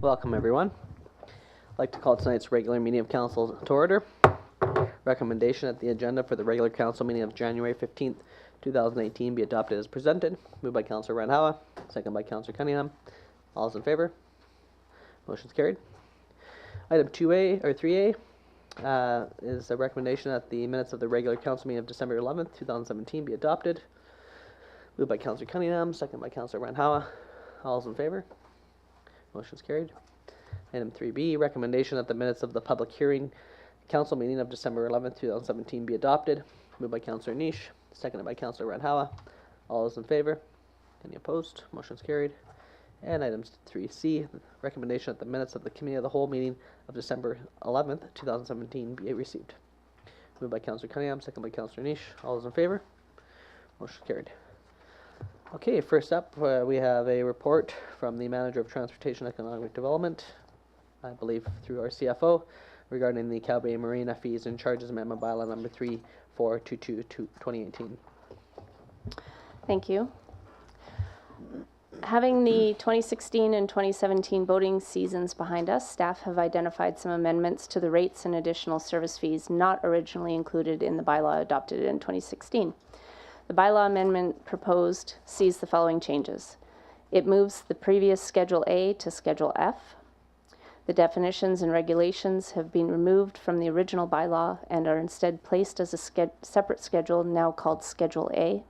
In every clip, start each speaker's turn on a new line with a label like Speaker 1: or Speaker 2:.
Speaker 1: Welcome, everyone. I'd like to call tonight's regular meeting of council to order. Recommendation that the agenda for the regular council meeting of January 15th, 2018 be adopted as presented. Moved by Councillor Randhawa, second by Councillor Cunningham. All those in favor? Motion's carried. Item 2A or 3A is a recommendation that the minutes of the regular council meeting of December 11th, 2017 be adopted. Moved by Councillor Cunningham, second by Councillor Randhawa. All those in favor? Motion's carried. Item 3B, recommendation that the minutes of the public hearing council meeting of December 11th, 2017 be adopted. Moved by Councillor Niche, seconded by Councillor Randhawa. All those in favor? Any opposed? Motion's carried. And item 3C, recommendation that the minutes of the committee of the whole meeting of December 11th, 2017 be received. Moved by Councillor Cunningham, second by Councillor Niche. All those in favor? Motion carried. Okay, first up, we have a report from the Manager of Transportation Economic Development, I believe through our CFO, regarding the Cow Bay Marina Fees and Charges Amendment Bylaw number 3422/2018.
Speaker 2: Thank you. Having the 2016 and 2017 boating seasons behind us, staff have identified some amendments to the rates and additional service fees not originally included in the bylaw adopted in 2016. The bylaw amendment proposed sees the following changes. It moves the previous Schedule A to Schedule F. The definitions and regulations have been removed from the original bylaw and are instead placed as a separate schedule now called Schedule A.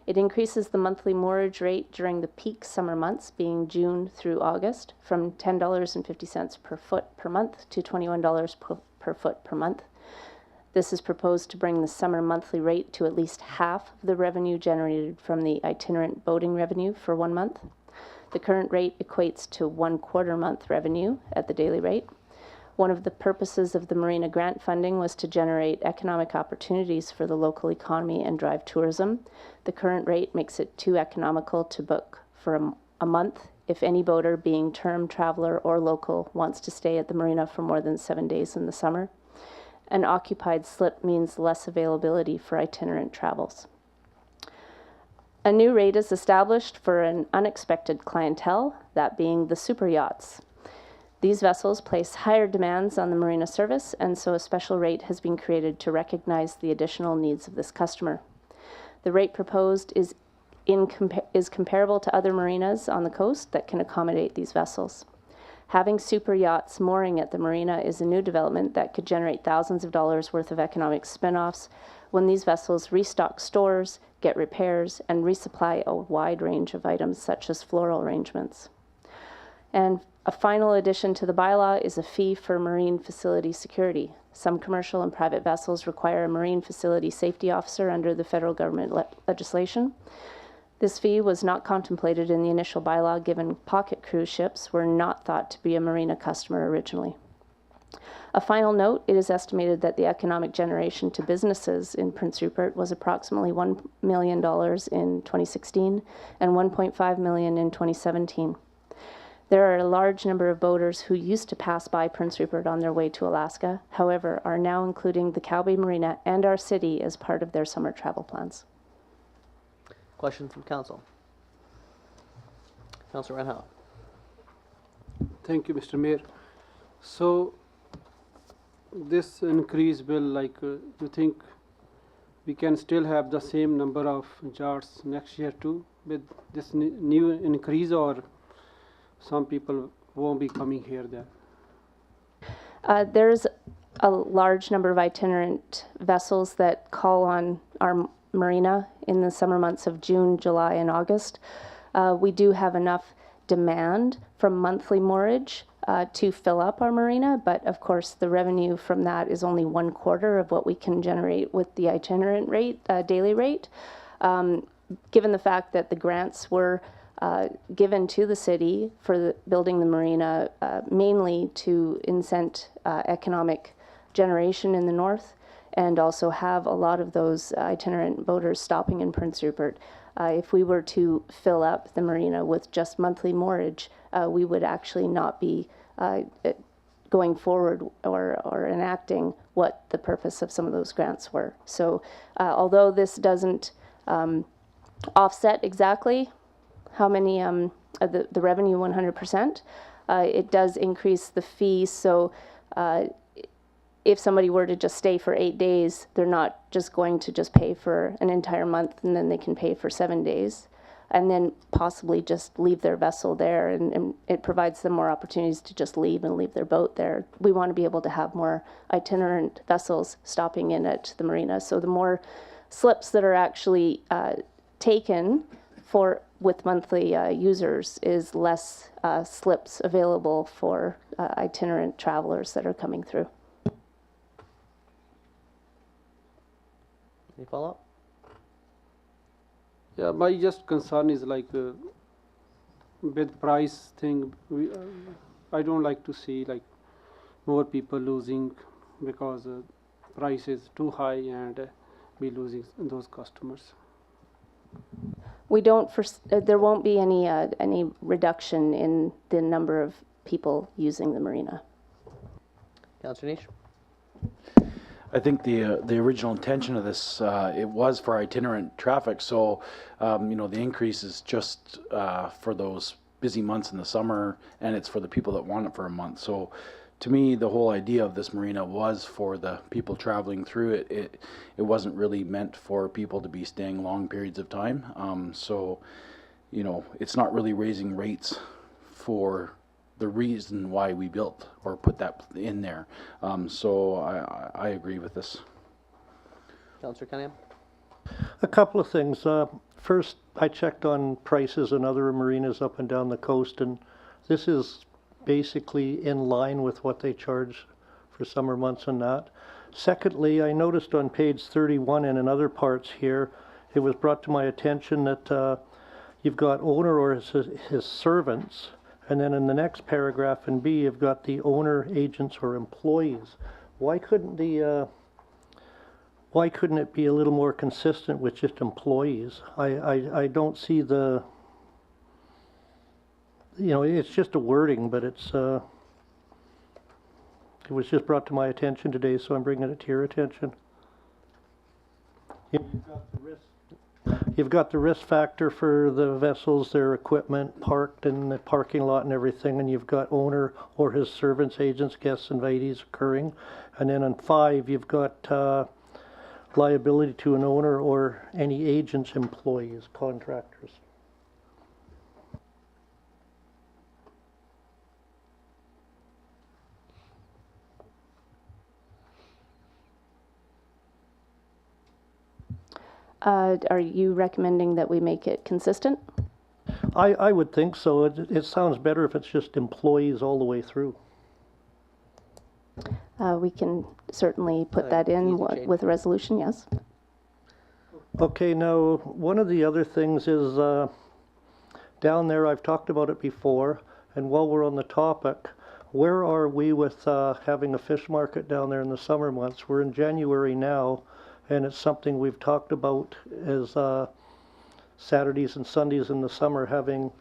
Speaker 2: It increases the monthly moorage rate during the peak summer months, being June through August, from $10.50 per foot per month to $21 per foot per month. This is proposed to bring the summer monthly rate to at least half of the revenue generated from the itinerant boating revenue for 1 month. The current rate equates to 1/4 month revenue at the daily rate. One of the purposes of the Marina grant funding was to generate economic opportunities for the local economy and drive tourism. The current rate makes it too economical to book for a month if any boater, being term traveler or local, wants to stay at the marina for more than 7 days in the summer. An occupied slip means less availability for itinerant travels. A new rate is established for an unexpected clientele, that being the super yachts. These vessels place higher demands on the marina service, and so a special rate has been created to recognize the additional needs of this customer. The rate proposed is comparable to other marinas on the coast that can accommodate these vessels. Having super yachts mooring at the marina is a new development that could generate thousands of dollars worth of economic spin-offs when these vessels restock stores, get repairs, and resupply a wide range of items such as floral arrangements. And a final addition to the bylaw is a fee for marine facility security. Some commercial and private vessels require a marine facility safety officer under the federal government legislation. This fee was not contemplated in the initial bylaw, given pocket cruise ships were not thought to be a marina customer originally. A final note, it is estimated that the economic generation to businesses in Prince Rupert was approximately $1 million in 2016 and $1.5 million in 2017. There are a large number of boaters who used to pass by Prince Rupert on their way to Alaska, however, are now including the Cow Bay Marina and our city as part of their summer travel plans.
Speaker 1: Questions from council? Councillor Randhawa.
Speaker 3: Thank you, Mr. Mayor. So, this increase will, you think we can still have the same number of yachts next year too with this new increase, or some people won't be coming here then?
Speaker 2: There's a large number of itinerant vessels that call on our marina in the summer months of June, July, and August. We do have enough demand from monthly moorage to fill up our marina, but of course the revenue from that is only 1/4 of what we can generate with the itinerant rate, daily rate. Given the fact that the grants were given to the city for building the marina mainly to incent economic generation in the north, and also have a lot of those itinerant boaters stopping in Prince Rupert. If we were to fill up the marina with just monthly moorage, we would actually not be going forward or enacting what the purpose of some of those grants were. So although this doesn't offset exactly how many the revenue 100%, It does increase the fee, so if somebody were to just stay for 8 days, they're not just going to just pay for an entire month and then they can pay for 7 days and then possibly just leave their vessel there, and it provides them more opportunities to just leave and leave their boat there. We want to be able to have more itinerant vessels stopping in at the marina. So the more slips that are actually taken with monthly users is less slips available for itinerant travelers that are coming through.
Speaker 1: Any follow-up?
Speaker 3: Yeah, my just concern is like with price thing. I don't like to see like more people losing because price is too high and we losing those customers.
Speaker 2: We don't. There won't be any reduction in the number of people using the marina.
Speaker 1: Councillor Niche?
Speaker 4: I think the original intention of this, it was for itinerant traffic, so the increase is just for those busy months in the summer, and it's for the people that want it for a month. So to me, the whole idea of this marina was for the people traveling through it. It wasn't really meant for people to be staying long periods of time. So it's not really raising rates for the reason why we built or put that in there. So I agree with this.
Speaker 1: Councillor Cunningham?
Speaker 5: A couple of things. First, I checked on prices in other marinas up and down the coast, and this is basically in line with what they charge for summer months and that. Secondly, I noticed on page 31 and in other parts here, it was brought to my attention that you've got owner or his servants, and then in the next paragraph in B, you've got the owner, agents, or employees. Why couldn't it be a little more consistent with just employees? I don't see the, it's just a wording, but it was just brought to my attention today, so I'm bringing it to your attention. You've got the risk factor for the vessels, their equipment parked in the parking lot and everything, and you've got owner or his servants, agents, guests, invitees occurring. And then on 5, you've got liability to an owner or any agents, employees, contractors.
Speaker 2: Are you recommending that we make it consistent?
Speaker 5: I would think so. It sounds better if it's just employees all the way through.
Speaker 2: We can certainly put that in
Speaker 1: easy change.
Speaker 2: with a resolution, yes.
Speaker 5: Okay, now one of the other things is down there, I've talked about it before, and while we're on the topic, where are we with having a fish market down there in the summer months? We're in January now, and it's something we've talked about as Saturdays and Sundays in the summer, having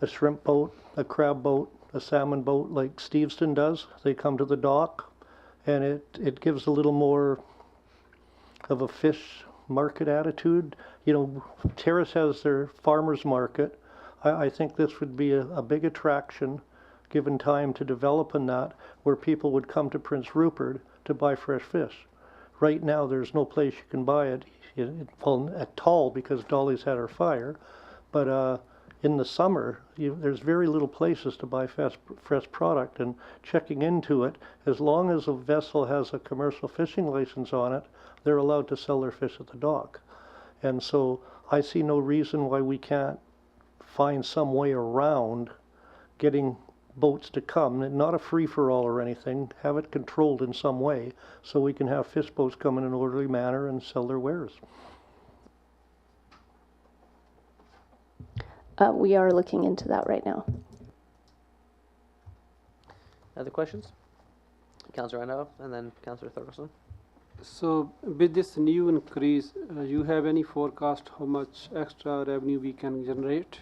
Speaker 5: a shrimp boat, a crab boat, a salmon boat like Steveston does. They come to the dock, and it gives a little more of a fish market attitude. Terrace has their farmers market. I think this would be a big attraction, given time to develop in that, where people would come to Prince Rupert to buy fresh fish. Right now, there's no place you can buy it at all because Dolly's had her fire. But in the summer, there's very little places to buy fresh product. And checking into it, as long as a vessel has a commercial fishing license on it, they're allowed to sell their fish at the dock. And so I see no reason why we can't find some way around getting boats to come, and not a free-for-all or anything, have it controlled in some way so we can have fish boats come in an orderly manner and sell their wares.
Speaker 2: We are looking into that right now.
Speaker 1: Other questions? Councillor Randolph and then Councillor Thorkelson.
Speaker 3: So with this new increase, you have any forecast how much extra revenue we can generate?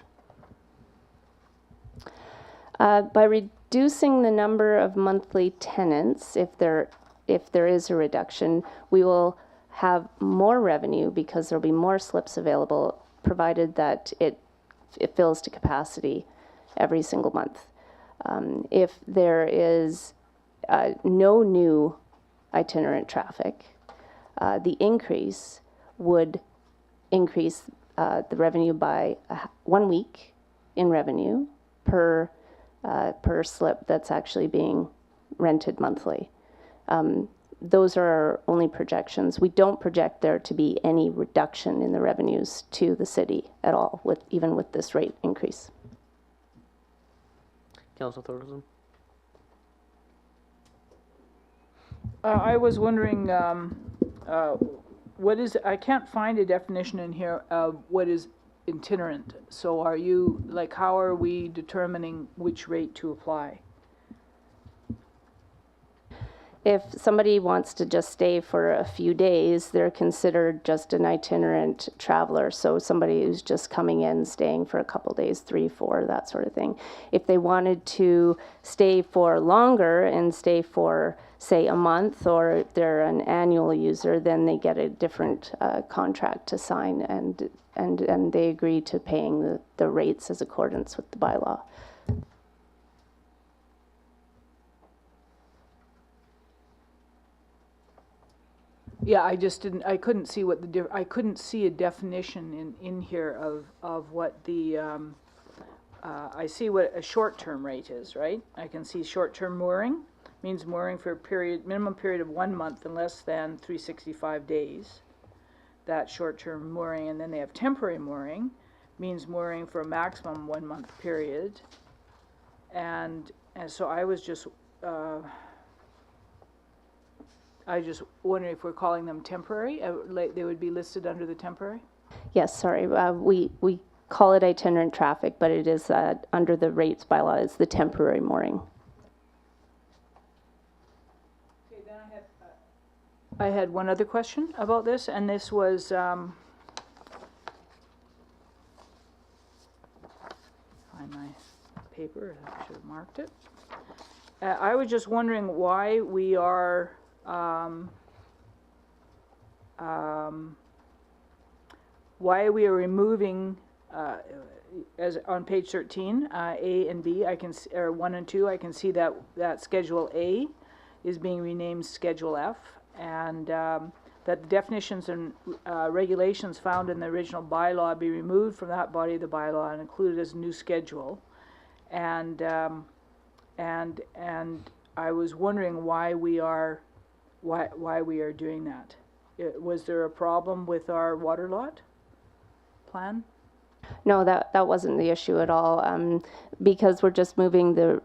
Speaker 2: By reducing the number of monthly tenants, if there is a reduction, we will have more revenue because there'll be more slips available, provided that it fills to capacity every single month. If there is no new itinerant traffic, the increase would increase the revenue by 1 week in revenue per slip that's actually being rented monthly. Those are our only projections. We don't project there to be any reduction in the revenues to the city at all, even with this rate increase.
Speaker 1: Councilor Thorson?
Speaker 6: I was wondering, what is, I can't find a definition in here of what is itinerant. So are you, like, how are we determining which rate to apply?
Speaker 2: If somebody wants to just stay for a few days, they're considered just an itinerant traveler. So somebody who's just coming in, staying for a couple days, 3, 4, that sort of thing. If they wanted to stay for longer and stay for, say, a month, or if they're an annual user, then they get a different contract to sign, and they agree to paying the rates as accordance with the bylaw.
Speaker 6: Yeah, I just didn't, I couldn't see what the, I couldn't see a definition in here of what the, I see what a short-term rate is, right? I can see short-term mooring, means mooring for a period, minimum period of 1 month and less than 365 days. That's short-term mooring. And then they have temporary mooring, means mooring for a maximum 1 month period. And so I was just, I just wonder if we're calling them temporary, they would be listed under the temporary?
Speaker 2: Yes, sorry, we call it itinerant traffic, but it is under the rates bylaw, it's the temporary mooring.
Speaker 6: Okay, then I had one other question about this, and this was, find my paper, I should have marked it. I was just wondering why we are why we are removing, as on page 13, A and B, I can, or 1 and 2, I can see that Schedule A is being renamed Schedule F, and that the definitions and regulations found in the original bylaw be removed from that body of the bylaw and included as a new schedule, and I was wondering why we are doing that. Was there a problem with our water lot plan?
Speaker 2: No, that wasn't the issue at all, because we're just moving the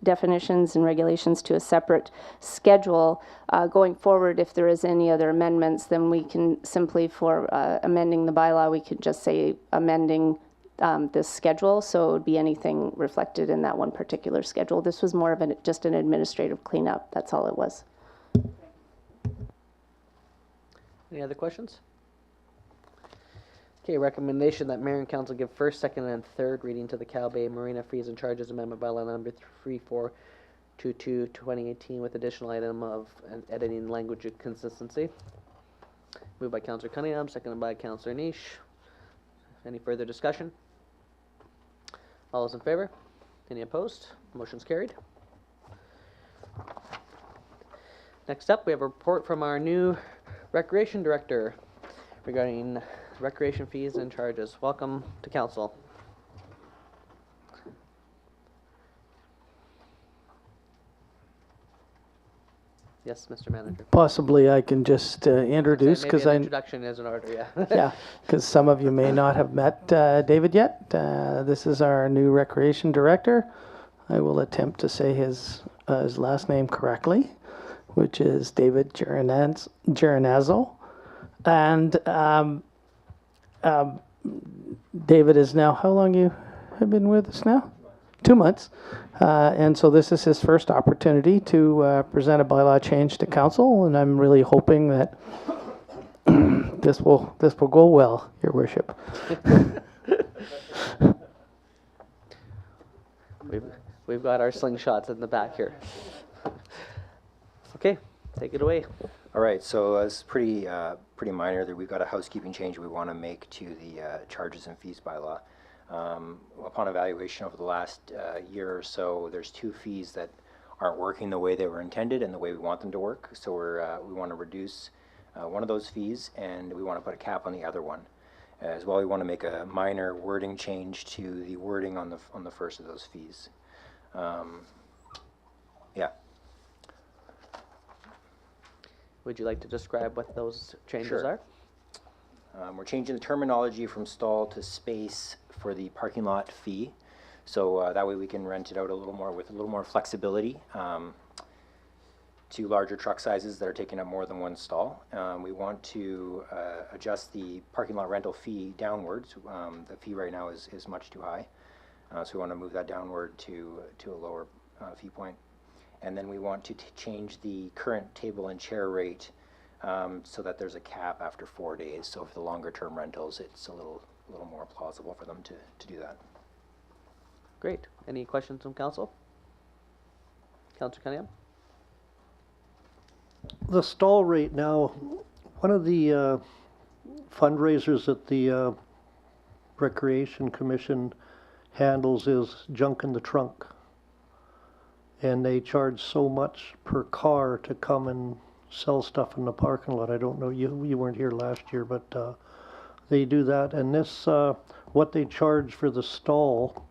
Speaker 2: definitions and regulations to a separate schedule. Going forward, if there is any other amendments, then we can simply, for amending the bylaw, we could just say amending this schedule, so it would be anything reflected in that one particular schedule. This was more of just an administrative cleanup, that's all it was.
Speaker 1: Any other questions? Okay, recommendation that mayor and council give first, second, and third reading to the Cow Bay Marina Fees and Charges Amendment Bylaw number 3422/2018 with additional item of editing language consistency. Moved by Councillor Cunningham, seconded by Councillor Niche. Any further discussion? All those in favor? Any opposed? Motion's carried. Next up, we have a report from our new Recreation Director regarding recreation fees and charges. Welcome to council. Yes, Mr. Manager.
Speaker 7: Possibly I can just introduce,
Speaker 1: Maybe
Speaker 7: because
Speaker 1: an introduction is in order, yeah.
Speaker 7: yeah, because some of you may not have met David yet. This is our new recreation director. I will attempt to say his last name correctly, which is David Geranazzo. And David is now, how long you have been with us now? 2 months. And so this is his first opportunity to present a bylaw change to council, and I'm really hoping that this will go well, Your Worship.
Speaker 1: We've got our slingshots in the back here. Okay, take it away.
Speaker 8: All right, so it's pretty minor. That we've got a housekeeping change we want to make to the charges and fees bylaw. Upon evaluation over the last year or so, there's two fees that aren't working the way they were intended and the way we want them to work. So we want to reduce one of those fees, and we want to put a cap on the other one. As well, we want to make a minor wording change to the wording on the first of those fees. Yeah.
Speaker 1: Would you like to describe what those changes
Speaker 8: Sure.
Speaker 1: are?
Speaker 8: We're changing the terminology from stall to space for the parking lot fee. So that way we can rent it out a little more with a little more flexibility to larger truck sizes that are taking up more than one stall. We want to adjust the parking lot rental fee downwards. The fee right now is much too high. So we want to move that downward to a lower fee point. And then we want to change the current table and chair rate so that there's a cap after 4 days. So for the longer term rentals, it's a little more plausible for them to do that.
Speaker 1: Great. Any questions from council? Councillor Cunningham?
Speaker 5: The stall rate now, one of the fundraisers that the Recreation Commission handles is Junk in the Trunk. And they charge so much per car to come and sell stuff in the parking lot. I don't know, you weren't here last year, but they do that. And this, what they charge for the stall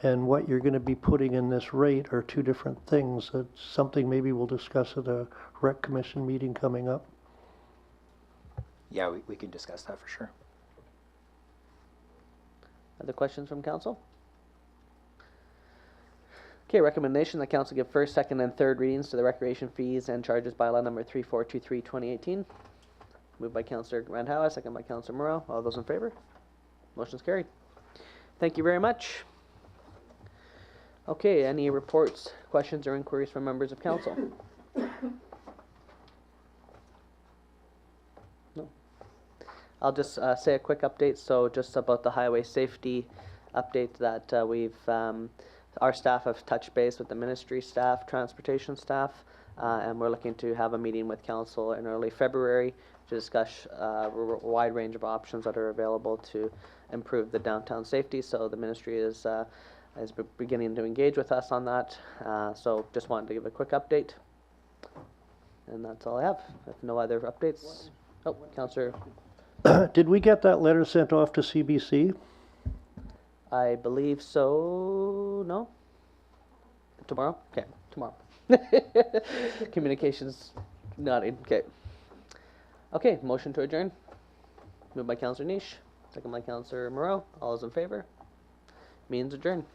Speaker 5: and what you're going to be putting in this rate are two different things. It's something maybe we'll discuss at a Rec Commission meeting coming up.
Speaker 8: Yeah, we can discuss that for sure.
Speaker 1: Other questions from council? Okay, recommendation that council give first, second, and third readings to the recreation fees and charges bylaw number 3423/2018. Moved by Councillor Randhawa, second by Councillor Moreau. All those in favor? Motion's carried. Thank you very much. Okay, any reports, questions, or inquiries from members of council? No. I'll just say a quick update. So just about the highway safety update that our staff have touched base with the ministry staff, transportation staff, and we're looking to have a meeting with council in early February to discuss a wide range of options that are available to improve the downtown safety. So the ministry is beginning to engage with us on that. So just wanted to give a quick update. And that's all I have. If no other updates. Oh, Councillor.
Speaker 5: Did we get that letter sent off to CBC?
Speaker 1: I believe so. No? Tomorrow? Okay, tomorrow. Communications nodding. Okay. Okay, motion to adjourn. Moved by Councillor Niche, second by Councillor Moreau. All those in favor? Means adjourned.